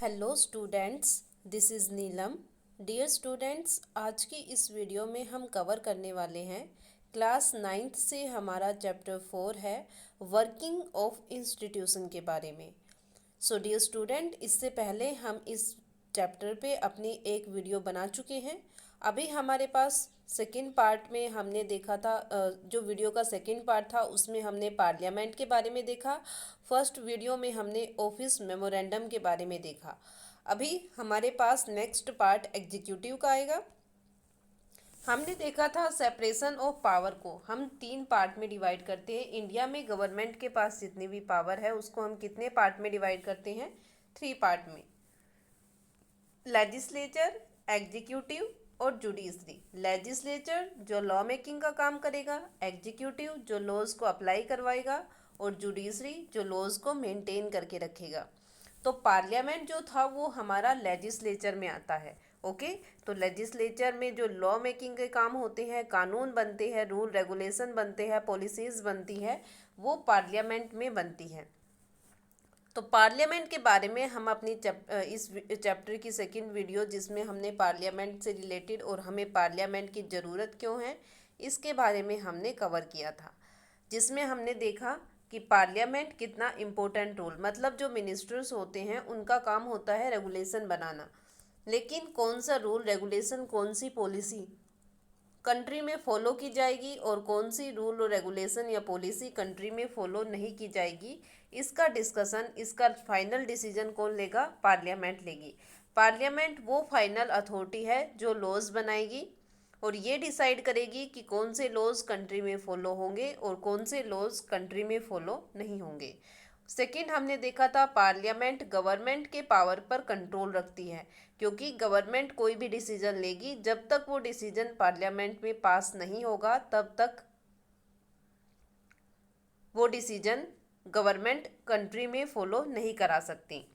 Hello students, this is Neelam. Dear students, आज की इस वीडियो में हम कवर करने वाले हैं क्लास 9th से हमारा चैप्टर 4 है वर्किंग ऑफ इंस्टीट्यूशन के बारे में। सो डियर स्टूडेंट, इससे पहले हम इस चैप्टर पे अपनी एक वीडियो बना चुके हैं। अभी हमारे पास सेकंड पार्ट में हमने देखा था, जो वीडियो का सेकंड पार्ट था उसमें हमने पार्लियामेंट के बारे में देखा। फर्स्ट वीडियो में हमने ऑफिस मेमोरेंडम के बारे में देखा। अभी हमारे पास नेक्स्ट पार्ट एग्जीक्यूटिव का आएगा। हमने देखा था सेपरेशन ऑफ पावर को हम 3 पार्ट में डिवाइड करते हैं। इंडिया में गवर्नमेंट के पास जितनी भी पावर है उसको हम कितने पार्ट में डिवाइड करते हैं? 3 पार्ट में। लेजिस्लेचर, एग्जीक्यूटिव और जुडिशरी। लेजिस्लेचर जो लॉ मेकिंग का काम करेगा, एग्जीक्यूटिव जो लॉज को अप्लाई करवाएगा और जुडिशरी जो लॉज को मेंटेन करके रखेगा। तो पार्लियामेंट जो था वो हमारा लेजिस्लेचर में आता है। ओके, तो लेजिस्लेचर में जो लॉ मेकिंग के काम होते हैं, कानून बनते हैं, रूल रेगुलेशन बनते हैं, पॉलिसीज बनती है, वो पार्लियामेंट में बनती है। तो पार्लियामेंट के बारे में हम अपनी इस चैप्टर की सेकंड वीडियो, जिसमें हमने पार्लियामेंट से रिलेटेड और हमें पार्लियामेंट की ज़रूरत क्यों है इसके बारे में हमने कवर किया था, जिसमें हमने देखा कि पार्लियामेंट कितना इम्पोर्टेंट रोल, मतलब जो मिनिस्टर्स होते हैं उनका काम होता है रेगुलेशन बनाना, लेकिन कौन सा रूल रेगुलेशन, कौन सी पॉलिसी कंट्री में फॉलो की जाएगी और कौन सी रूल और रेगुलेशन या पॉलिसी कंट्री में फॉलो नहीं की जाएगी, इसका डिस्कशन, इसका फाइनल डिसीजन कौन लेगा? पार्लियामेंट लेगी। पार्लियामेंट वो फाइनल अथॉरिटी है जो लॉज बनाएगी और ये डिसाइड करेगी कि कौन से लॉज कंट्री में फॉलो होंगे और कौन से लॉज कंट्री में फॉलो नहीं होंगे। सेकंड हमने देखा था पार्लियामेंट गवर्नमेंट के पावर पर कंट्रोल रखती है, क्योंकि गवर्नमेंट कोई भी डिसीजन लेगी, जब तक वो डिसीजन पार्लियामेंट में पास नहीं होगा तब तक वो डिसीजन गवर्नमेंट कंट्री में फॉलो नहीं करा सकती।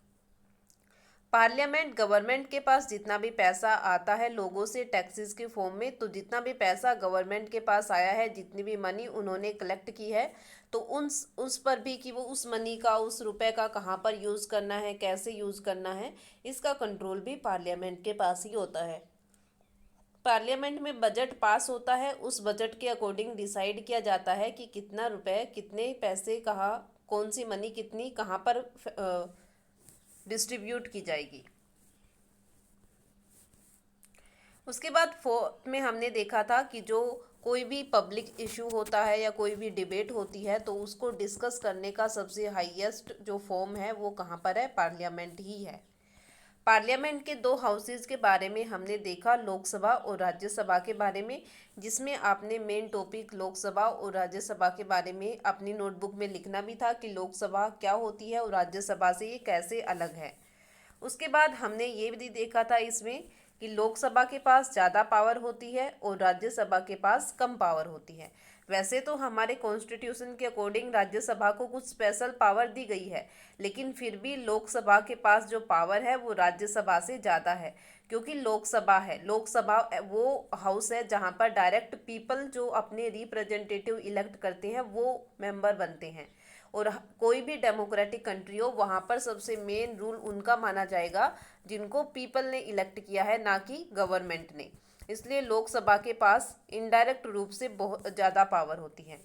पार्लियामेंट गवर्नमेंट के पास जितना भी पैसा आता है लोगों से टैक्सेस के फॉर्म में, तो जितना भी पैसा गवर्नमेंट के पास आया है, जितनी भी मनी उन्होंने कलेक्ट की है, तो उस पर भी कि वो उस मनी का, उस रुपए का कहाँ पर यूज़ करना है, कैसे यूज़ करना है, इसका कंट्रोल भी पार्लियामेंट के पास ही होता है। पार्लियामेंट में बजट पास होता है, उस बजट के अकॉर्डिंग डिसाइड किया जाता है कि कितना रुपए, कितने पैसे, कहाँ, कौन सी मनी कितनी कहाँ पर डिस्ट्रीब्यूट की जाएगी। उसके बाद फोर्थ में हमने देखा था कि जो कोई भी पब्लिक इशू होता है या कोई भी डिबेट होती है तो उसको डिस्कस करने का सबसे हाईएस्ट जो फॉर्म है वो कहाँ पर है? पार्लियामेंट ही है। पार्लियामेंट के 2 हाउसेज के बारे में हमने देखा, लोकसभा और राज्यसभा के बारे में, जिसमें आपने मेन टॉपिक लोकसभा और राज्यसभा के बारे में अपनी नोटबुक में लिखना भी था कि लोकसभा क्या होती है और राज्यसभा से ये कैसे अलग है। उसके बाद हमने ये भी देखा था इसमें कि लोकसभा के पास ज़्यादा पावर होती है और राज्यसभा के पास कम पावर होती है। वैसे तो हमारे कॉन्स्टिट्यूशन के अकॉर्डिंग राज्यसभा को कुछ स्पेशल पावर दी गई है, लेकिन फिर भी लोकसभा के पास जो पावर है वो राज्यसभा से ज़्यादा है, क्योंकि लोकसभा वो हाउस है जहाँ पर डायरेक्ट पीपल जो अपने रिप्रेजेंटेटिव इलेक्ट करते हैं वो मेंबर बनते हैं। और कोई भी डेमोक्रेटिक कंट्री हो वहाँ पर सबसे मेन रूल उनका माना जाएगा जिनको पीपल ने इलेक्ट किया है, ना कि गवर्नमेंट ने। इसलिए लोकसभा के पास इनडायरेक्ट रूप से बहुत ज़्यादा पावर होती है।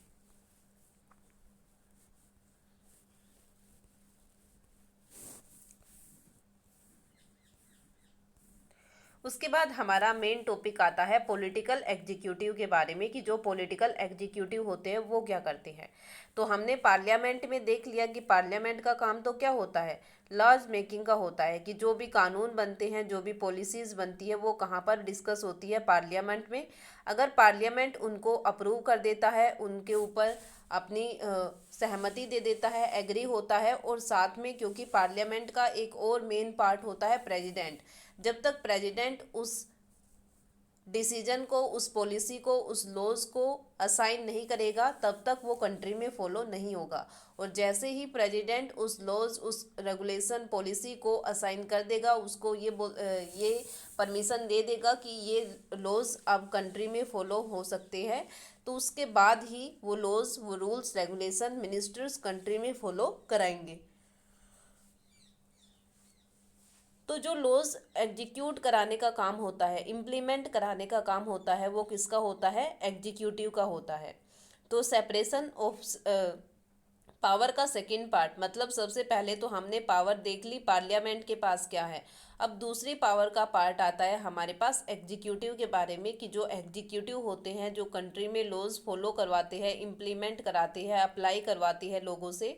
उसके बाद हमारा मेन टॉपिक आता है पॉलिटिकल एग्जीक्यूटिव के बारे में, कि जो पॉलिटिकल एग्जीक्यूटिव होते हैं वो क्या करते हैं। तो हमने पार्लियामेंट में देख लिया कि पार्लियामेंट का काम तो क्या होता है? लॉज मेकिंग का होता है, कि जो भी कानून बनते हैं, जो भी पॉलिसीज़ बनती है वो कहाँ पर डिस्कस होती है? पार्लियामेंट में। अगर पार्लियामेंट उनको अप्रूव कर देता है, उनके ऊपर अपनी सहमति दे देता है, एग्री होता है, और साथ में क्योंकि पार्लियामेंट का एक और मेन पार्ट होता है प्रेसिडेंट, जब तक प्रेसिडेंट उस डिसीजन को, उस पॉलिसी को, उस लॉज को असाइन नहीं करेगा तब तक वो कंट्री में फॉलो नहीं होगा। और जैसे ही प्रेसिडेंट उस लॉज, उस रेगुलेशन, पॉलिसी को असाइन कर देगा, उसको ये परमिशन दे देगा कि ये लॉज अब कंट्री में फॉलो हो सकते हैं, तो उसके बाद ही वो लॉज, वो रूल्स, रेगुलेशन मिनिस्टर्स कंट्री में फॉलो कराएंगे। तो जो लॉज एग्जीक्यूट कराने का काम होता है, इम्प्लीमेंट कराने का काम होता है, वो किसका होता है? एग्जीक्यूटिव का होता है। तो सेपरेशन ऑफ पावर का सेकंड पार्ट, मतलब सबसे पहले तो हमने पावर देख ली पार्लियामेंट के पास क्या है। अब दूसरी पावर का पार्ट आता है हमारे पास एग्जीक्यूटिव के बारे में, कि जो एग्जीक्यूटिव होते हैं, जो कंट्री में लॉज फॉलो करवाते हैं, इम्प्लीमेंट कराते हैं, अप्लाई करवाते हैं लोगों से,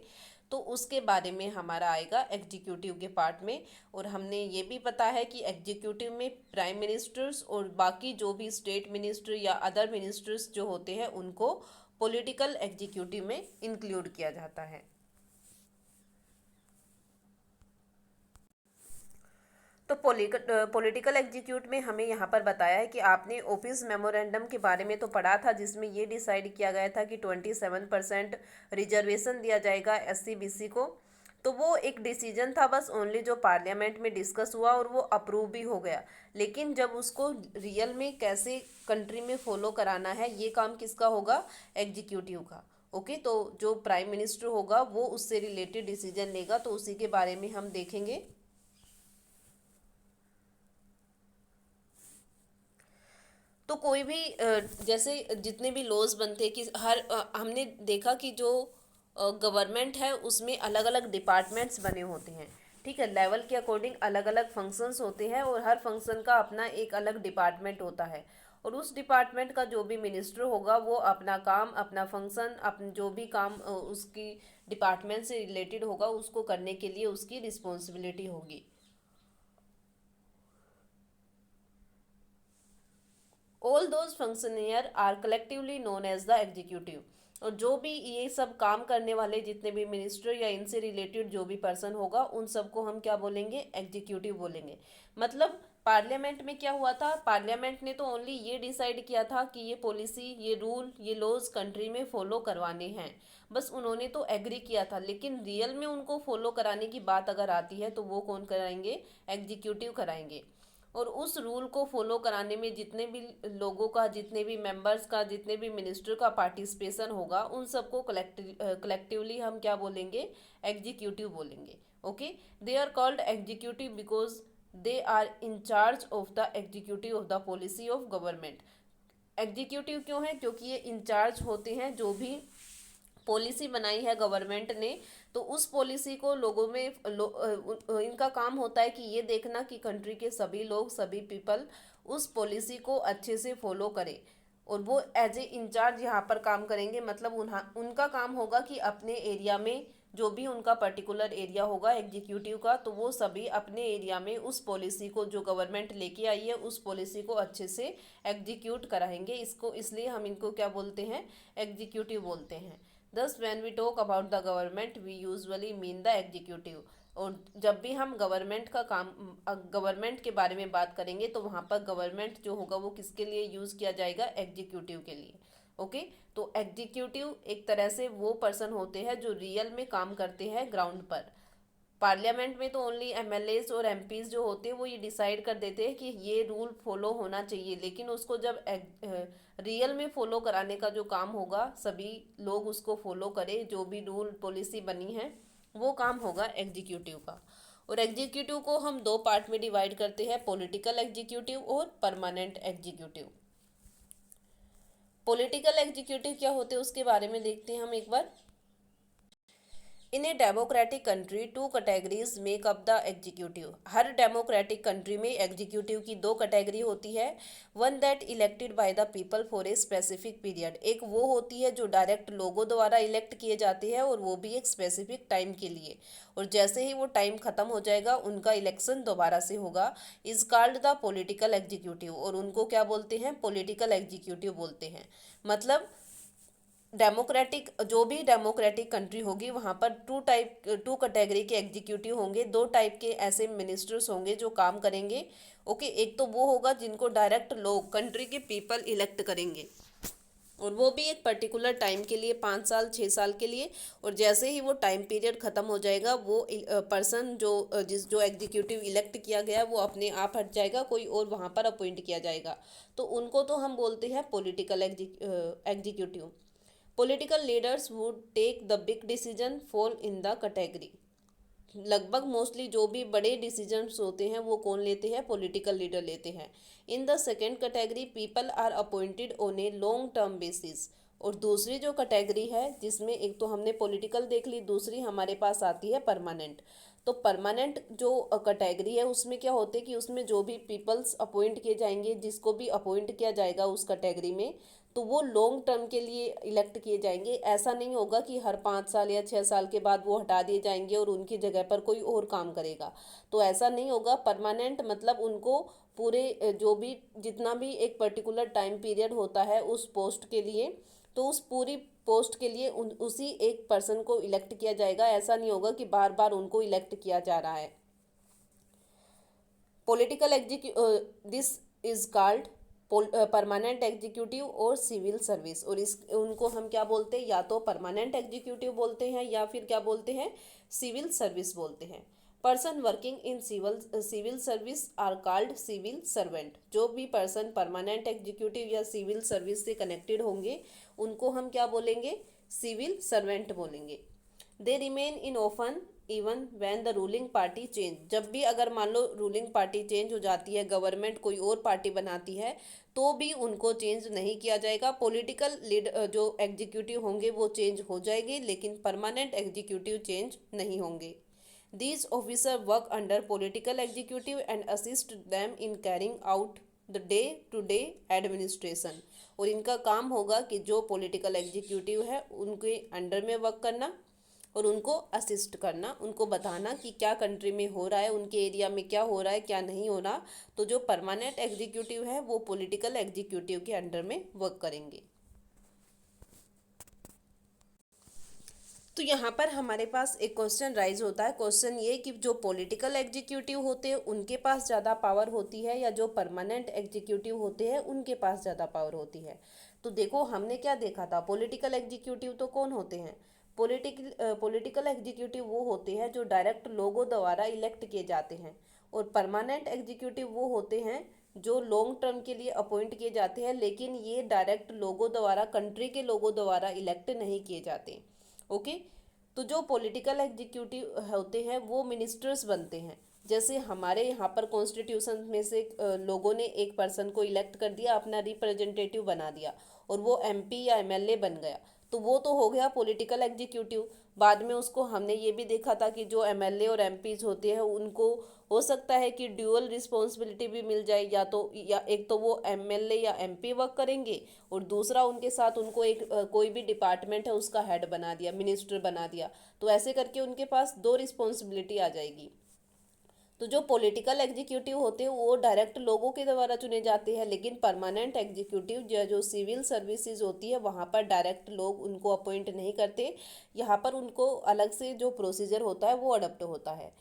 तो उसके बारे में हमारा आएगा एग्जीक्यूटिव के पार्ट में। और हमने ये भी पता है कि एग्जीक्यूटिव में प्राइम मिनिस्टर्स और बाकी जो भी स्टेट मिनिस्टर या अदर मिनिस्टर्स जो होते हैं उनको पॉलिटिकल एग्जीक्यूटिव में इंक्लूड किया जाता है। तो पॉलिटिकल एग्जीक्यूट में हमें यहाँ पर बताया है कि आपने ऑफिस मेमोरेंडम के बारे में तो पढ़ा था, जिसमें ये डिसाइड किया गया था कि 27% रिजर्वेशन दिया जाएगा SC BC को। तो वो एक डिसीजन था बस ओनली, जो पार्लियामेंट में डिस्कस हुआ और वो अप्रूव भी हो गया। लेकिन जब उसको रियल में कैसे कंट्री में फॉलो कराना है, ये काम किसका होगा? एग्जीक्यूटिव का। ओके, तो जो प्राइम मिनिस्टर होगा वो उससे रिलेटेड डिसीजन लेगा, तो उसी के बारे में हम देखेंगे। तो कोई भी जैसे जितने भी लॉज बनते हैं कि हमने देखा कि जो गवर्नमेंट है उसमें अलग अलग डिपार्टमेंट्स बने होते हैं। ठीक है, लेवल के अकॉर्डिंग अलग अलग फंक्शंस होते हैं और हर फंक्शन का अपना एक अलग डिपार्टमेंट होता है। और उस डिपार्टमेंट का जो भी मिनिस्टर होगा वो अपना काम, अपना फंक्शन, अपन जो भी काम उसकी डिपार्टमेंट से रिलेटेड होगा उसको करने के लिए उसकी रिस्पॉन्सिबिलिटी होगी। All those functionaries are collectively known as the executive. और जो भी ये सब काम करने वाले जितने भी मिनिस्टर या इनसे रिलेटेड जो भी पर्सन होगा उन सबको हम क्या बोलेंगे? एग्जीक्यूटिव बोलेंगे। मतलब पार्लियामेंट में क्या हुआ था? पार्लियामेंट ने तो ओनली ये डिसाइड किया था कि ये पॉलिसी, ये रूल, ये लॉज कंट्री में फॉलो करवाने हैं, बस उन्होंने तो एग्री किया था। लेकिन रियल में उनको फॉलो कराने की बात अगर आती है तो वो कौन कराएंगे? एग्जीक्यूटिव कराएंगे। और उस रूल को फॉलो कराने में जितने भी लोगों का, जितने भी मेंबर्स का, जितने भी मिनिस्टर का पार्टिसिपेशन होगा उन सबको कलेक्टिवली हम क्या बोलेंगे? एग्जीक्यूटिव बोलेंगे। Okay, they are called executive because they are in charge of the executive of the policy of government. Executive क्यों है? क्योंकि ये इंचार्ज होते हैं, जो भी पॉलिसी बनाई है गवर्नमेंट ने, तो उस पॉलिसी को लोगों में इनका काम होता है कि ये देखना कि कंट्री के सभी लोग, सभी पीपल उस पॉलिसी को अच्छे से फॉलो करें। और वो एज ए इंचार्ज यहाँ पर काम करेंगे। मतलब उनका काम होगा कि अपने एरिया में जो भी उनका पर्टिकुलर एरिया होगा एग्जीक्यूटिव का, तो वो सभी अपने एरिया में उस पॉलिसी को जो गवर्नमेंट लेके आई है उस पॉलिसी को अच्छे से एग्जीक्यूट कराएंगे। इसको इसलिए हम इनको क्या बोलते हैं? एग्जीक्यूटिव बोलते हैं। Thus when we talk about the government we usually mean the executive. और जब भी हम गवर्नमेंट का काम, गवर्नमेंट के बारे में बात करेंगे तो वहाँ पर गवर्नमेंट जो होगा वो किसके लिए यूज़ किया जाएगा? एग्जीक्यूटिव के लिए। ओके, तो एग्जीक्यूटिव एक तरह से वो पर्सन होते हैं जो रियल में काम करते हैं ग्राउंड पर। पार्लियामेंट में तो ओनली MLAs और MPs जो होते हैं वो ये डिसाइड कर देते हैं कि ये रूल फॉलो होना चाहिए, लेकिन उसको जब रियल में फॉलो कराने का जो काम होगा, सभी लोग उसको फॉलो करें, जो भी रूल पॉलिसी बनी है, वो काम होगा एग्जीक्यूटिव का। और एग्जीक्यूटिव को हम दो पार्ट में डिवाइड करते हैं, पॉलिटिकल एग्जीक्यूटिव और परमानेंट एग्जीक्यूटिव। पॉलिटिकल एग्जीक्यूटिव क्या होते हैं उसके बारे में देखते हैं हम एक बार। In a democratic country two categories make up the executive. हर डेमोक्रेटिक कंट्री में एग्जीक्यूटिव की दो कैटेगरी होती है। One that elected by the people for a specific period. एक वो होती है जो डायरेक्ट लोगों द्वारा इलेक्ट किए जाते हैं और वो भी एक स्पेसिफिक टाइम के लिए, और जैसे ही वो टाइम खत्म हो जाएगा उनका इलेक्शन दोबारा से होगा। Is called the political executive. और उनको क्या बोलते हैं? पॉलिटिकल एग्जीक्यूटिव बोलते हैं। मतलब डेमोक्रेटिक, जो भी डेमोक्रेटिक कंट्री होगी वहाँ पर टू कैटेगरी के एग्जीक्यूटिव होंगे। दो टाइप के ऐसे मिनिस्टर्स होंगे जो काम करेंगे। ओके, एक तो वो होगा जिनको डायरेक्ट लोग, कंट्री के पीपल इलेक्ट करेंगे, और वो भी एक पर्टिकुलर टाइम के लिए, 5 साल 6 साल के लिए। और जैसे ही वो टाइम पीरियड ख़त्म हो जाएगा वो पर्सन जो एग्जीक्यूटिव इलेक्ट किया गया वो अपने आप हट जाएगा, कोई और वहाँ पर अपॉइंट किया जाएगा। तो उनको तो हम बोलते हैं political executive. Political leaders would take the big decision fall in the category लगभग मोस्टली जो भी बड़े डिसीजंस होते हैं वो कौन लेते हैं, पॉलिटिकल लीडर लेते हैं। In the second category people are appointed on a long term basis. और दूसरी जो कैटेगरी है जिसमें एक तो हमने पॉलिटिकल देख ली, दूसरी हमारे पास आती है परमानेंट। तो परमानेंट जो कैटेगरी है उसमें क्या होते हैं कि उसमें जो भी पीपल्स अपॉइंट किए जाएंगे, जिसको भी अपॉइंट किया जाएगा उस कैटेगरी में, तो वो लॉन्ग टर्म के लिए इलेक्ट किए जाएंगे। ऐसा नहीं होगा कि हर 5 साल या 6 साल के बाद वो हटा दिए जाएंगे और उनकी जगह पर कोई और काम करेगा, तो ऐसा नहीं होगा। परमानेंट मतलब उनको पूरे जो भी जितना भी एक पर्टिकुलर टाइम पीरियड होता है उस पोस्ट के लिए, तो उस पूरी पोस्ट के लिए उसी एक पर्सन को इलेक्ट किया जाएगा। ऐसा नहीं होगा कि बार बार उनको इलेक्ट किया जा रहा है। Political this is called permanent executive और सिविल सर्विस। और इस उनको हम क्या बोलते हैं, या तो परमानेंट एग्जीक्यूटिव बोलते हैं या फिर क्या बोलते हैं, सिविल सर्विस बोलते हैं। Person working in civil service are called civil servant. जो भी पर्सन परमानेंट एग्जीक्यूटिव या सिविल सर्विस से कनेक्टेड होंगे उनको हम क्या बोलेंगे, सिविल सर्वेंट बोलेंगे। They remain in office even when the ruling party change. जब भी अगर मान लो रूलिंग पार्टी चेंज हो जाती है, गवर्नमेंट कोई और पार्टी बनाती है, तो भी उनको चेंज नहीं किया जाएगा। पॉलिटिकल लीडर जो एग्जीक्यूटिव होंगे वो चेंज हो जाएंगे, लेकिन परमानेंट एग्जीक्यूटिव चेंज नहीं होंगे। These officers work under political executive and assist them in carrying out the day-to-day administration। और इनका काम होगा कि जो पॉलिटिकल एग्जीक्यूटिव है उनके अंडर में वर्क करना और उनको असिस्ट करना, उनको बताना कि क्या कंट्री में हो रहा है, उनके एरिया में क्या हो रहा है, क्या नहीं हो रहा। तो जो परमानेंट एग्जीक्यूटिव है वो पॉलिटिकल एग्जीक्यूटिव के अंडर में वर्क करेंगे। तो यहाँ पर हमारे पास एक क्वेश्चन राइज होता है। क्वेश्चन ये कि जो पॉलिटिकल एग्जीक्यूटिव होते हैं उनके पास ज़्यादा पावर होती है या जो परमानेंट एग्जीक्यूटिव होते हैं उनके पास ज़्यादा पावर होती है। तो देखो हमने क्या देखा था, पॉलिटिकल एग्जीक्यूटिव तो कौन होते हैं, पॉलिटिकल एग्जीक्यूटिव वो होते हैं जो डायरेक्ट लोगों द्वारा इलेक्ट किए जाते हैं। और परमानेंट एग्जीक्यूटिव वो होते हैं जो लॉन्ग टर्म के लिए अपॉइंट किए जाते हैं, लेकिन ये डायरेक्ट लोगों द्वारा, कंट्री के लोगों द्वारा इलेक्ट नहीं किए जाते। ओके। तो जो पॉलिटिकल एग्जीक्यूटिव होते हैं वो मिनिस्टर्स बनते हैं। जैसे हमारे यहाँ पर कॉन्स्टिट्यूशन में से लोगों ने एक पर्सन को इलेक्ट कर दिया, अपना रिप्रेजेंटेटिव बना दिया और वो एमपी या एमएलए बन गया, तो वो तो हो गया पॉलिटिकल एग्जीक्यूटिव। बाद में उसको हमने ये भी देखा था कि जो एमएलए और एमपीज होते हैं उनको हो सकता है कि ड्यूअल रिस्पॉन्सिबिलिटी भी मिल जाए, या एक तो वो एमएलए या एमपी वर्क करेंगे और दूसरा उनके साथ उनको एक कोई भी डिपार्टमेंट है उसका हेड बना दिया, मिनिस्टर बना दिया। तो ऐसे करके उनके पास दो रिस्पॉन्सिबिलिटी आ जाएगी। तो जो पॉलिटिकल एग्जीक्यूटिव होते हैं वो डायरेक्ट लोगों के द्वारा चुने जाते हैं, लेकिन परमानेंट एग्जीक्यूटिव जो सिविल सर्विसेज होती है वहाँ पर डायरेक्ट लोग उनको अपॉइंट नहीं करते। यहाँ पर उनको अलग से जो प्रोसीजर होता है वो अडॉप्ट होता है।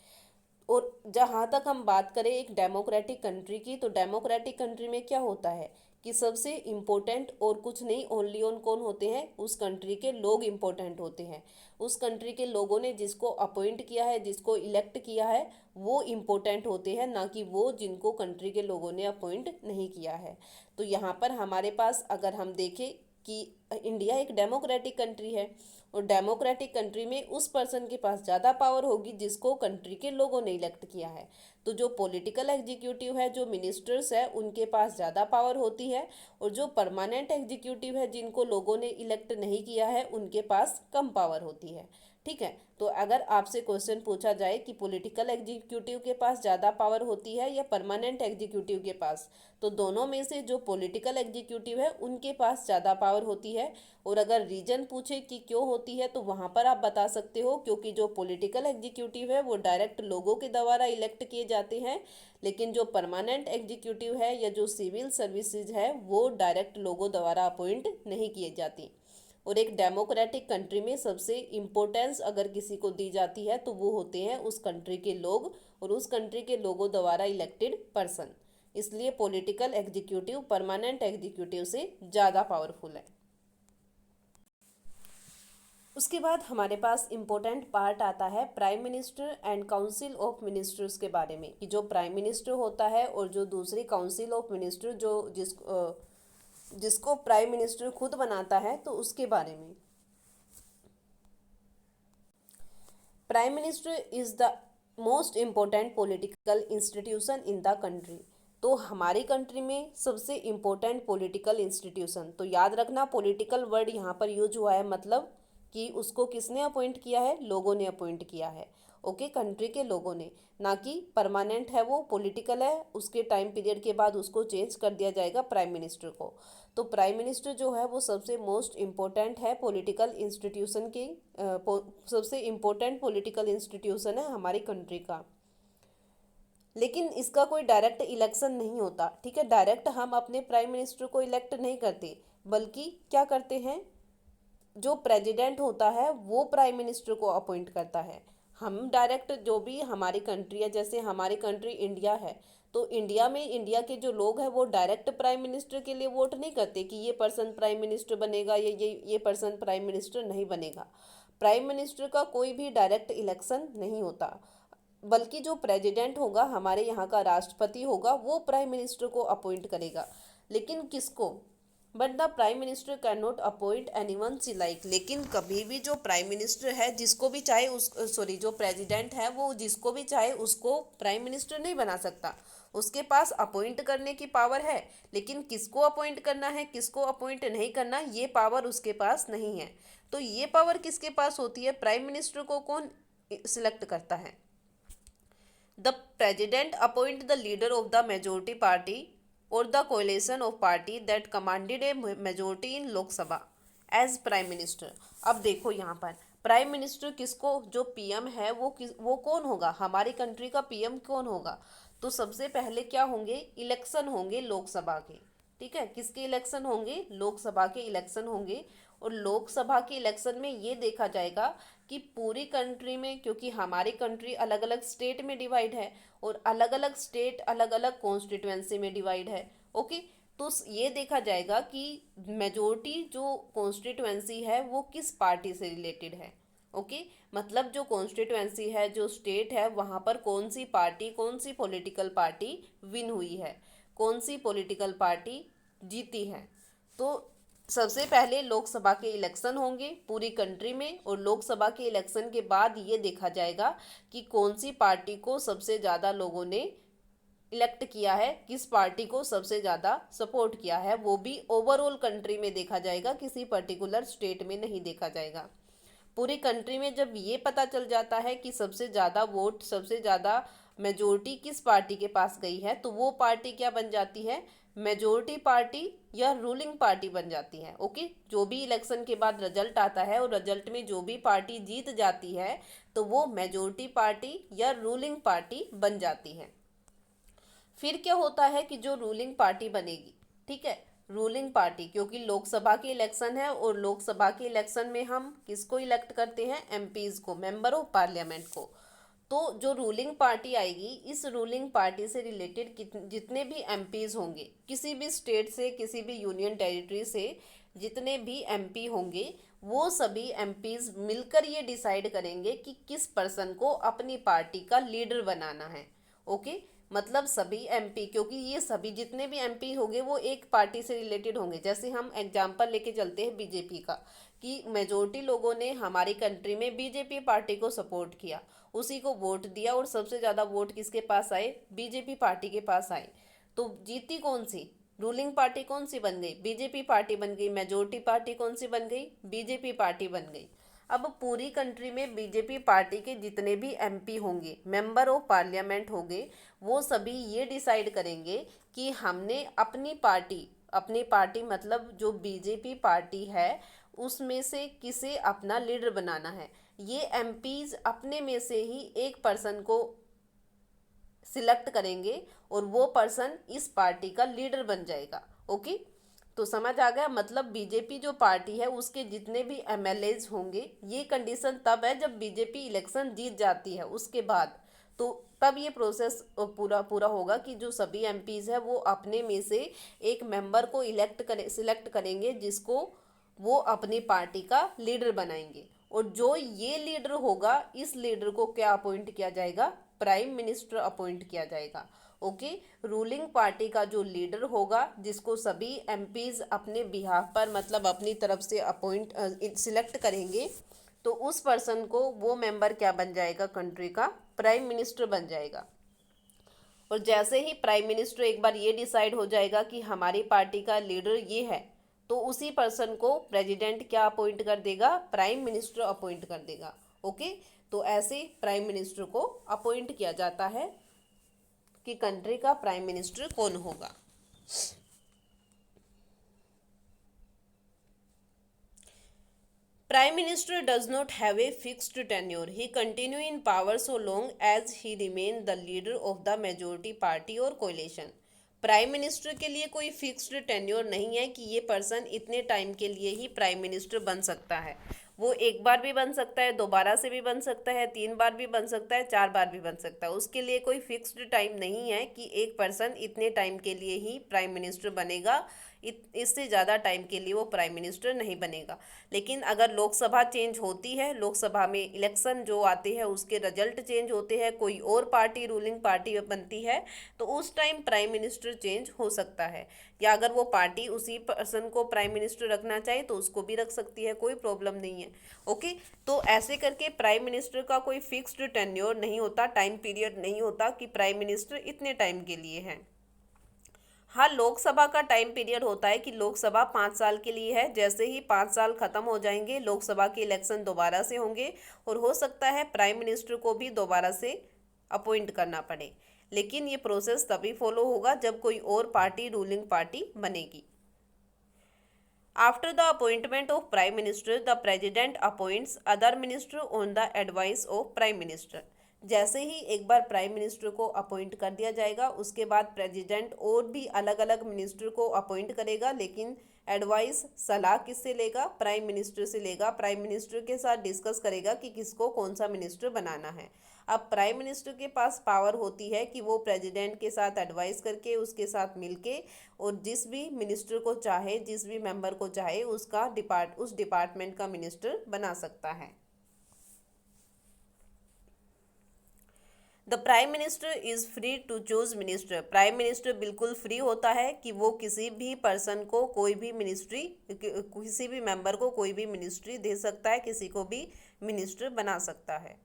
और जहाँ तक हम बात करें एक डेमोक्रेटिक कंट्री की, तो डेमोक्रेटिक कंट्री में क्या होता है कि सबसे इम्पोर्टेंट और कुछ नहीं, ओनली ऑन कौन होते हैं, उस कंट्री के लोग इम्पोर्टेंट होते हैं। उस कंट्री के लोगों ने जिसको अपॉइंट किया है, जिसको इलेक्ट किया है, वो इम्पोर्टेंट होते हैं, ना कि वो जिनको कंट्री के लोगों ने अपॉइंट नहीं किया है। तो यहाँ पर हमारे पास अगर हम देखें कि इंडिया एक डेमोक्रेटिक कंट्री है और डेमोक्रेटिक कंट्री में उस पर्सन के पास ज़्यादा पावर होगी जिसको कंट्री के लोगों ने इलेक्ट किया है। तो जो पॉलिटिकल एग्जीक्यूटिव है, जो मिनिस्टर्स है, उनके पास ज़्यादा पावर होती है और जो परमानेंट एग्जीक्यूटिव है जिनको लोगों ने इलेक्ट नहीं किया है उनके पास कम पावर होती है। ठीक है। तो अगर आपसे क्वेश्चन पूछा जाए कि पॉलिटिकल एग्जीक्यूटिव के पास ज़्यादा पावर होती है या परमानेंट एग्जीक्यूटिव के पास, तो दोनों में से जो पॉलिटिकल एग्जीक्यूटिव है उनके पास ज़्यादा पावर होती है। और अगर रीजन पूछे कि क्यों होती है तो वहाँ पर आप बता सकते हो क्योंकि जो पॉलिटिकल एग्जीक्यूटिव है वो डायरेक्ट लोगों के द्वारा इलेक्ट किए जाते हैं, लेकिन जो परमानेंट एग्जीक्यूटिव है या जो सिविल सर्विसेज है वो डायरेक्ट लोगों द्वारा अपॉइंट नहीं किए जाती। और एक डेमोक्रेटिक कंट्री में सबसे इम्पोर्टेंस अगर किसी को दी जाती है तो वो होते हैं उस कंट्री के लोग और उस कंट्री के लोगों द्वारा इलेक्टेड पर्सन। इसलिए पॉलिटिकल एग्जीक्यूटिव परमानेंट एग्जीक्यूटिव से ज़्यादा पावरफुल है। उसके बाद हमारे पास इम्पोर्टेंट पार्ट आता है prime minister and council of ministers के बारे में, कि जो प्राइम मिनिस्टर होता है और जो दूसरी काउंसिल ऑफ मिनिस्टर जो जिसको प्राइम मिनिस्टर खुद बनाता है, तो उसके बारे में। Prime minister is the most important political institution in the country. तो हमारी कंट्री में सबसे इम्पोर्टेंट पॉलिटिकल इंस्टीट्यूशन, तो याद रखना पॉलिटिकल वर्ड यहाँ पर यूज हुआ है, मतलब कि उसको किसने अपॉइंट किया है, लोगों ने अपॉइंट किया है। ओके, कंट्री के लोगों ने, ना कि परमानेंट है वो, पॉलिटिकल है, उसके टाइम पीरियड के बाद उसको चेंज कर दिया जाएगा प्राइम मिनिस्टर को। तो प्राइम मिनिस्टर जो है वो सबसे मोस्ट इम्पोर्टेंट है पॉलिटिकल इंस्टीट्यूशन की, सबसे इम्पोर्टेंट पॉलिटिकल इंस्टीट्यूशन है हमारी कंट्री का। लेकिन इसका कोई डायरेक्ट इलेक्शन नहीं होता, ठीक है, डायरेक्ट हम अपने प्राइम मिनिस्टर को इलेक्ट नहीं करते, बल्कि क्या करते हैं, जो प्रेसिडेंट होता है वो प्राइम मिनिस्टर को अपॉइंट करता है। हम डायरेक्ट जो भी हमारी कंट्री है, जैसे हमारी कंट्री इंडिया है, तो इंडिया में इंडिया के जो लोग हैं वो डायरेक्ट प्राइम मिनिस्टर के लिए वोट नहीं करते कि ये पर्सन प्राइम मिनिस्टर बनेगा या ये पर्सन प्राइम मिनिस्टर नहीं बनेगा। प्राइम मिनिस्टर का कोई भी डायरेक्ट इलेक्शन नहीं होता, बल्कि जो प्रेसिडेंट होगा, हमारे यहाँ का राष्ट्रपति होगा, वो प्राइम मिनिस्टर को अपॉइंट करेगा। लेकिन किसको, but the prime minister can not appoint anyone she like. लेकिन कभी भी जो प्राइम मिनिस्टर है, जिसको भी चाहे उस सॉरी जो प्रेसिडेंट है वो जिसको भी चाहे उसको प्राइम मिनिस्टर नहीं बना सकता। उसके पास अपॉइंट करने की पावर है, लेकिन किसको अपॉइंट करना है किसको अपॉइंट नहीं करना, ये पावर उसके पास नहीं है। तो ये पावर किसके पास होती है, प्राइम मिनिस्टर को कौन सिलेक्ट करता है। The president appoint the leader of the majority party or the coalition of party that commanded a majority in Lok Sabha as prime minister। अब देखो यहाँ पर प्राइम मिनिस्टर किसको, जो पीएम है वो कौन होगा, हमारी कंट्री का पीएम कौन होगा। तो सबसे पहले क्या होंगे, इलेक्शन होंगे लोकसभा के, ठीक है, किसके इलेक्शन होंगे, लोकसभा के इलेक्शन होंगे। और लोकसभा के इलेक्शन में ये देखा जाएगा कि पूरी कंट्री में, क्योंकि हमारी कंट्री अलग अलग स्टेट में डिवाइड है और अलग अलग स्टेट अलग अलग कॉन्स्टिट्यूएंसी में डिवाइड है। ओके, तो ये देखा जाएगा कि मेजोरिटी जो कॉन्स्टिट्यूएंसी है वो किस पार्टी से रिलेटेड है। ओके, मतलब जो कॉन्स्टिट्यूएंसी है, जो स्टेट है, वहाँ पर कौन सी पार्टी, कौन सी पॉलिटिकल पार्टी विन हुई है, कौन सी पॉलिटिकल पार्टी जीती है। तो सबसे पहले लोकसभा के इलेक्शन होंगे पूरी कंट्री में, और लोकसभा के इलेक्शन के बाद ये देखा जाएगा कि कौन सी पार्टी को सबसे ज़्यादा लोगों ने इलेक्ट किया है, किस पार्टी को सबसे ज़्यादा सपोर्ट किया है। वो भी ओवरऑल कंट्री में देखा जाएगा, किसी पर्टिकुलर स्टेट में नहीं देखा जाएगा। पूरी कंट्री में जब ये पता चल जाता है कि सबसे ज़्यादा वोट, सबसे ज़्यादा मेजोरिटी किस पार्टी के पास गई है, तो वो पार्टी क्या बन जाती है, मेजोरिटी पार्टी या रूलिंग पार्टी बन जाती है। ओके, जो भी इलेक्शन के बाद रिजल्ट आता है और रिजल्ट में जो भी पार्टी जीत जाती है तो वो मेजोरिटी पार्टी या रूलिंग पार्टी बन जाती है। फिर क्या होता है कि जो रूलिंग पार्टी बनेगी, ठीक है, रूलिंग पार्टी, क्योंकि लोकसभा के इलेक्शन है और लोकसभा के इलेक्शन में हम किसको इलेक्ट करते हैं, एमपीज को, मेंबर ऑफ पार्लियामेंट को। तो जो रूलिंग पार्टी आएगी, इस रूलिंग पार्टी से रिलेटेड जितने भी एमपीज होंगे, किसी भी स्टेट से, किसी भी यूनियन टेरिटरी से जितने भी एमपी होंगे, वो सभी एमपीज मिलकर ये डिसाइड करेंगे कि किस पर्सन को अपनी पार्टी का लीडर बनाना है। ओके, मतलब सभी एमपी, क्योंकि ये सभी जितने भी एमपी होंगे वो एक पार्टी से रिलेटेड होंगे। जैसे हम एग्जांपल लेके चलते हैं बीजेपी का, कि मेजोरिटी लोगों ने हमारी कंट्री में बीजेपी पार्टी को सपोर्ट किया, उसी को वोट दिया, और सबसे ज़्यादा वोट किसके पास आए, बीजेपी पार्टी के पास आए। तो जीती कौन सी, रूलिंग पार्टी कौन सी बन गई, बीजेपी पार्टी बन गई। मेजोरिटी पार्टी कौन सी बन गई, बीजेपी पार्टी बन गई। अब पूरी कंट्री में बीजेपी पार्टी के जितने भी एमपी होंगे, मेंबर ऑफ पार्लियामेंट होंगे, वो सभी ये डिसाइड करेंगे कि हमने अपनी पार्टी मतलब जो बीजेपी पार्टी है उसमें से किसे अपना लीडर बनाना है। ये एमपीज अपने में से ही एक पर्सन को सिलेक्ट करेंगे और वो पर्सन इस पार्टी का लीडर बन जाएगा। ओके, तो समझ आ गया, मतलब बीजेपी जो पार्टी है उसके जितने भी एमएलएज होंगे, ये कंडीशन तब है जब बीजेपी इलेक्शन जीत जाती है, उसके बाद तो तब ये प्रोसेस पूरा होगा कि जो सभी एमपीज है वो अपने में से एक मेंबर को सिलेक्ट करेंगे, जिसको वो अपनी पार्टी का लीडर बनाएंगे। और जो ये लीडर होगा, इस लीडर को क्या अपॉइंट किया जाएगा, प्राइम मिनिस्टर अपॉइंट किया जाएगा। ओके, रूलिंग पार्टी का जो लीडर होगा, जिसको सभी एमपीज अपने बिहाफ पर, मतलब अपनी तरफ से सिलेक्ट करेंगे, तो उस पर्सन को वो मेंबर क्या बन जाएगा, कंट्री का प्राइम मिनिस्टर बन जाएगा। और जैसे ही प्राइम मिनिस्टर एक बार ये डिसाइड हो जाएगा कि हमारी पार्टी का लीडर ये है, तो उसी पर्सन को प्रेसिडेंट क्या अपॉइंट कर देगा, प्राइम मिनिस्टर अपॉइंट कर देगा। ओके, तो ऐसे प्राइम मिनिस्टर को अपॉइंट किया जाता है कि कंट्री का प्राइम मिनिस्टर कौन होगा। Prime Minister does not have a fixed tenure. He continue in power so long as he remain the leader of the majority party or coalition. Prime minister के लिए कोई फिक्स्ड टेन्योर नहीं है कि ये person इतने टाइम के लिए ही प्राइम मिनिस्टर बन सकता है। वो एक बार भी बन सकता है, दोबारा से भी बन सकता है, 3 बार भी बन सकता है, 4 बार भी बन सकता है। उसके लिए कोई फिक्स्ड टाइम नहीं है कि एक पर्सन इतने टाइम के लिए ही प्राइम मिनिस्टर बनेगा, इससे ज़्यादा टाइम के लिए वो प्राइम मिनिस्टर नहीं बनेगा। लेकिन अगर लोकसभा चेंज होती है, लोकसभा में इलेक्शन जो आते हैं उसके रिजल्ट चेंज होते हैं, कोई और पार्टी रूलिंग पार्टी बनती है, तो उस टाइम प्राइम मिनिस्टर चेंज हो सकता है। या अगर वो पार्टी उसी पर्सन को प्राइम मिनिस्टर रखना चाहे तो उसको भी रख सकती है, कोई प्रॉब्लम नहीं है। ओके, तो ऐसे करके प्राइम मिनिस्टर का कोई फिक्स्ड टेन्योर नहीं होता, टाइम पीरियड नहीं होता कि प्राइम मिनिस्टर इतने टाइम के लिए है। हाँ, लोकसभा का टाइम पीरियड होता है कि लोकसभा 5 साल के लिए है। जैसे ही 5 साल खत्म हो जाएंगे, लोकसभा के इलेक्शन दोबारा से होंगे और हो सकता है प्राइम मिनिस्टर को भी दोबारा से अपॉइंट करना पड़े। लेकिन ये प्रोसेस तभी फॉलो होगा जब कोई और पार्टी रूलिंग पार्टी बनेगी। After the appointment of prime minister, the president appoints other minister on the advice of prime minister. जैसे ही एक बार प्राइम मिनिस्टर को अपॉइंट कर दिया जाएगा, उसके बाद प्रेसिडेंट और भी अलग अलग मिनिस्टर को अपॉइंट करेगा, लेकिन एडवाइस सलाह किससे लेगा, प्राइम मिनिस्टर से लेगा। प्राइम मिनिस्टर के साथ डिस्कस करेगा कि किसको कौन सा मिनिस्टर बनाना है। अब प्राइम मिनिस्टर के पास पावर होती है कि वो प्रेसिडेंट के साथ एडवाइस करके, उसके साथ मिलके, और जिस भी मिनिस्टर को चाहे, जिस भी मेंबर को चाहे, उस डिपार्टमेंट का मिनिस्टर बना सकता है। The prime minister is free to choose minister. Prime minister बिल्कुल फ्री होता है कि वो किसी भी पर्सन को कोई भी मिनिस्ट्री, किसी भी मेंबर को कोई भी मिनिस्ट्री दे सकता है, किसी को भी मिनिस्टर बना सकता है।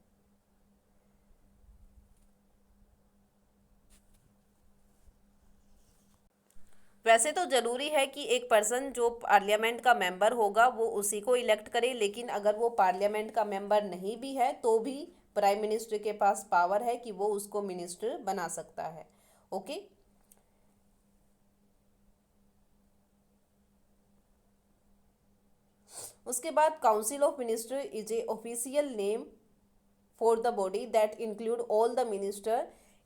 वैसे तो ज़रूरी है कि एक पर्सन जो पार्लियामेंट का मेंबर होगा वो उसी को इलेक्ट करे, लेकिन अगर वो पार्लियामेंट का मेंबर नहीं भी है तो भी प्राइम मिनिस्टर के पास पावर है कि वो उसको मिनिस्टर बना सकता है। ओके, उसके बाद council of minister is a official name for the body that include all the minister.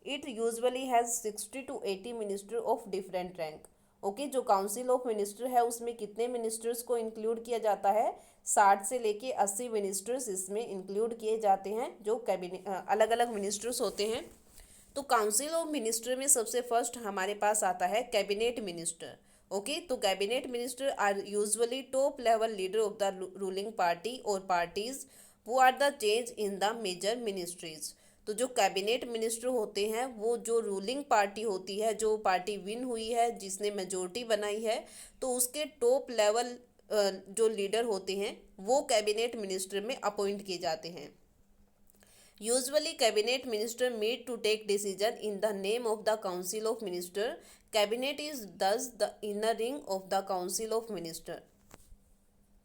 It usually has 60 to 80 minister of different rank. Okay, जो काउंसिल ऑफ मिनिस्टर है उसमें कितने मिनिस्टर्स को इंक्लूड किया जाता है, 60 से लेके 80 मिनिस्टर्स इसमें इंक्लूड किए जाते हैं, जो कैबिनेट अलग अलग मिनिस्टर्स होते हैं। तो काउंसिल ऑफ मिनिस्टर में सबसे फर्स्ट हमारे पास आता है कैबिनेट मिनिस्टर। ओके, तो cabinet minister are usually top level leader of the ruling party और पार्टीज वो are the change in the major ministries. तो जो कैबिनेट मिनिस्टर होते हैं वो जो रूलिंग पार्टी होती है, जो पार्टी विन हुई है, जिसने मेजोरिटी बनाई है, तो उसके टॉप लेवल जो लीडर होते हैं वो कैबिनेट मिनिस्टर में अपॉइंट किए जाते हैं। Usually cabinet minister meet to take decision in the name of the council of minister. Cabinet is thus the inner ring of the council of minister.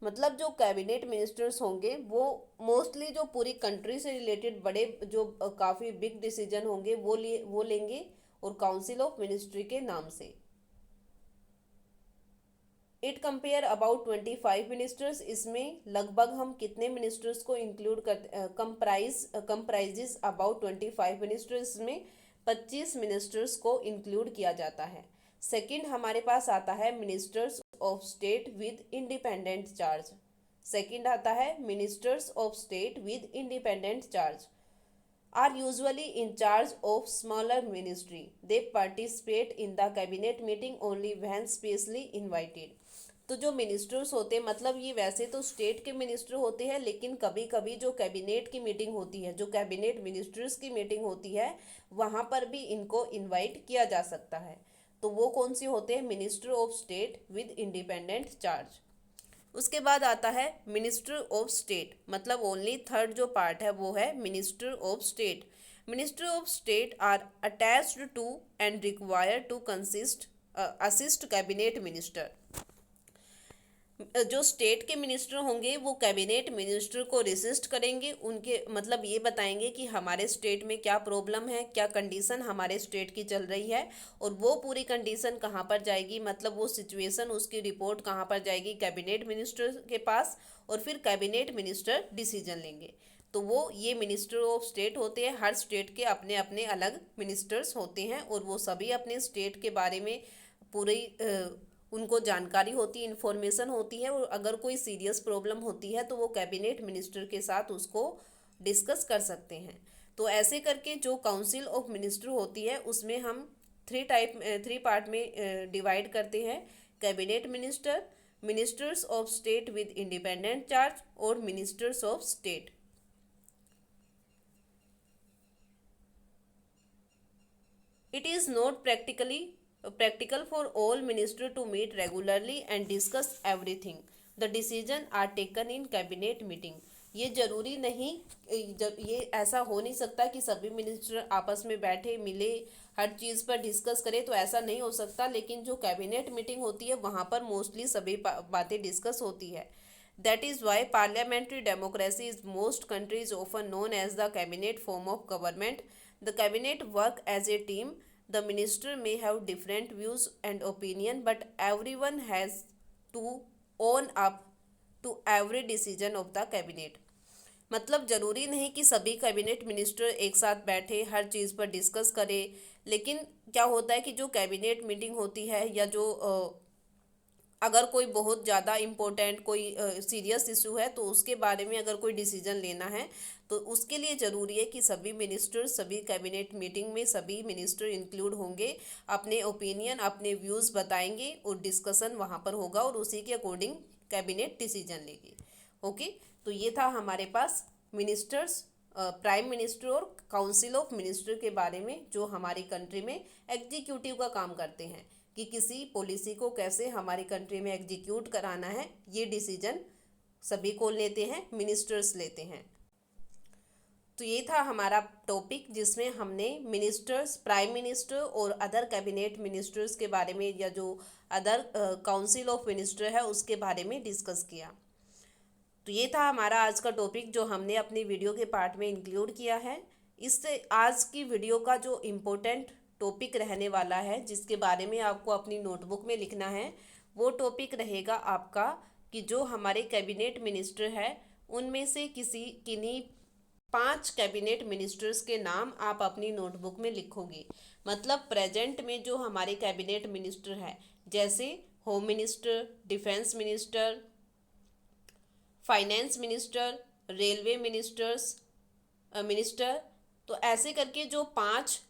मतलब जो कैबिनेट मिनिस्टर्स होंगे वो mostly जो पूरी कंट्री से रिलेटेड बड़े जो काफ़ी बिग डिसीजन होंगे वो लेंगे, और काउंसिल ऑफ मिनिस्ट्री के नाम से। It compare about 25 ministers. इसमें लगभग हम कितने मिनिस्टर्स को इंक्लूड कर कंप्राइजेस अबाउट 25 मिनिस्टर्स में 25 मिनिस्टर्स को इंक्लूड किया जाता है। सेकंड हमारे पास आता है ministers of state with independent charge. Second आता है ministers of state with independent charge are usually in charge of smaller ministry. They participate in the cabinet meeting only when specially invited. तो जो ministers होते हैं, मतलब ये वैसे तो स्टेट के मिनिस्टर होते हैं, लेकिन कभी कभी जो कैबिनेट की मीटिंग होती है, जो कैबिनेट मिनिस्टर्स की मीटिंग होती है, वहाँ पर भी इनको इनवाइट किया जा सकता है। तो वो कौन सी होते हैं, minister of state with independent charge. उसके बाद आता है मिनिस्टर ऑफ स्टेट, मतलब ओनली थर्ड जो पार्ट है वो है minister of state. Minister of state are attached to and require to consist assist cabinet minister. जो स्टेट के मिनिस्टर होंगे वो कैबिनेट मिनिस्टर को रेसिस्ट करेंगे, उनके मतलब ये बताएंगे कि हमारे स्टेट में क्या प्रॉब्लम है, क्या कंडीशन हमारे स्टेट की चल रही है, और वो पूरी कंडीशन कहाँ पर जाएगी, मतलब वो सिचुएशन उसकी रिपोर्ट कहाँ पर जाएगी, कैबिनेट मिनिस्टर के पास, और फिर कैबिनेट मिनिस्टर डिसीजन लेंगे। तो वो ये मिनिस्टर ऑफ स्टेट होते हैं। हर स्टेट के अपने अपने अलग मिनिस्टर्स होते हैं और वो सभी अपने स्टेट के बारे में पूरी उनको जानकारी होती है, इन्फॉर्मेशन होती है, और अगर कोई सीरियस प्रॉब्लम होती है तो वो कैबिनेट मिनिस्टर के साथ उसको डिस्कस कर सकते हैं। तो ऐसे करके जो काउंसिल ऑफ मिनिस्टर होती है उसमें हम थ्री पार्ट में डिवाइड करते हैं। Cabinet minister, ministers of state with independent charge और ministers of state. It is not practical for all ministers to meet regularly and discuss everything. The decision are taken in cabinet meeting. ये जरूरी नहीं, जब ये ऐसा हो नहीं सकता कि सभी मिनिस्टर आपस में बैठे मिले हर चीज़ पर डिस्कस करें, तो ऐसा नहीं हो सकता। लेकिन जो कैबिनेट मीटिंग होती है वहाँ पर मोस्टली सभी बातें डिस्कस होती है। That is why parliamentary democracy is most countries often known as the cabinet form of government. The cabinet work as a team. The minister may have different views and opinion, but everyone has to own up to every decision of the cabinet. मतलब ज़रूरी नहीं कि सभी cabinet minister एक साथ बैठे हर चीज़ पर discuss करें, लेकिन क्या होता है कि जो कैबिनेट मीटिंग होती है या जो अगर कोई बहुत ज़्यादा इम्पोर्टेंट कोई सीरियस इशू है तो उसके बारे में अगर कोई डिसीजन लेना है तो उसके लिए ज़रूरी है कि सभी मिनिस्टर, सभी कैबिनेट मीटिंग में सभी मिनिस्टर इंक्लूड होंगे, अपने ओपिनियन, अपने व्यूज़ बताएंगे और डिस्कशन वहाँ पर होगा और उसी के अकॉर्डिंग कैबिनेट डिसीजन लेगी। ओके, तो ये था हमारे पास मिनिस्टर्स, प्राइम मिनिस्टर और काउंसिल ऑफ मिनिस्टर के बारे में, जो हमारी कंट्री में एग्जीक्यूटिव का काम करते हैं कि किसी पॉलिसी को कैसे हमारी कंट्री में एग्जीक्यूट कराना है। ये डिसीजन सभी को लेते हैं, मिनिस्टर्स लेते हैं। तो ये था हमारा टॉपिक जिसमें हमने मिनिस्टर्स, प्राइम मिनिस्टर और अदर कैबिनेट मिनिस्टर्स के बारे में, या जो अदर काउंसिल ऑफ मिनिस्टर है उसके बारे में डिस्कस किया। तो ये था हमारा आज का टॉपिक जो हमने अपनी वीडियो के पार्ट में इंक्लूड किया है। इससे आज की वीडियो का जो इम्पोर्टेंट टॉपिक रहने वाला है जिसके बारे में आपको अपनी नोटबुक में लिखना है, वो टॉपिक रहेगा आपका कि जो हमारे कैबिनेट मिनिस्टर है उनमें से किन्हीं 5 कैबिनेट मिनिस्टर्स के नाम आप अपनी नोटबुक में लिखोगे। मतलब प्रेजेंट में जो हमारे कैबिनेट मिनिस्टर है, जैसे home minister, defence minister, finance minister, railway minister, तो ऐसे करके जो 5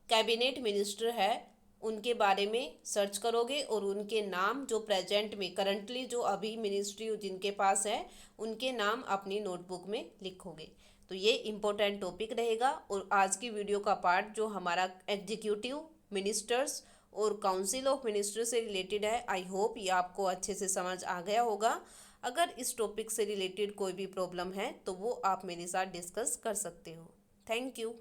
कैबिनेट मिनिस्टर है उनके बारे में सर्च करोगे और उनके नाम जो प्रेजेंट में करंटली जो अभी मिनिस्ट्री जिनके पास है उनके नाम अपनी नोटबुक में लिखोगे। तो ये इम्पोर्टेंट टॉपिक रहेगा। और आज की वीडियो का पार्ट जो हमारा एग्जीक्यूटिव, मिनिस्टर्स और काउंसिल ऑफ मिनिस्टर से रिलेटेड है, आई होप ये आपको अच्छे से समझ आ गया होगा। अगर इस टॉपिक से रिलेटेड कोई भी प्रॉब्लम है तो वो आप मेरे साथ डिस्कस कर सकते हो। Thank you.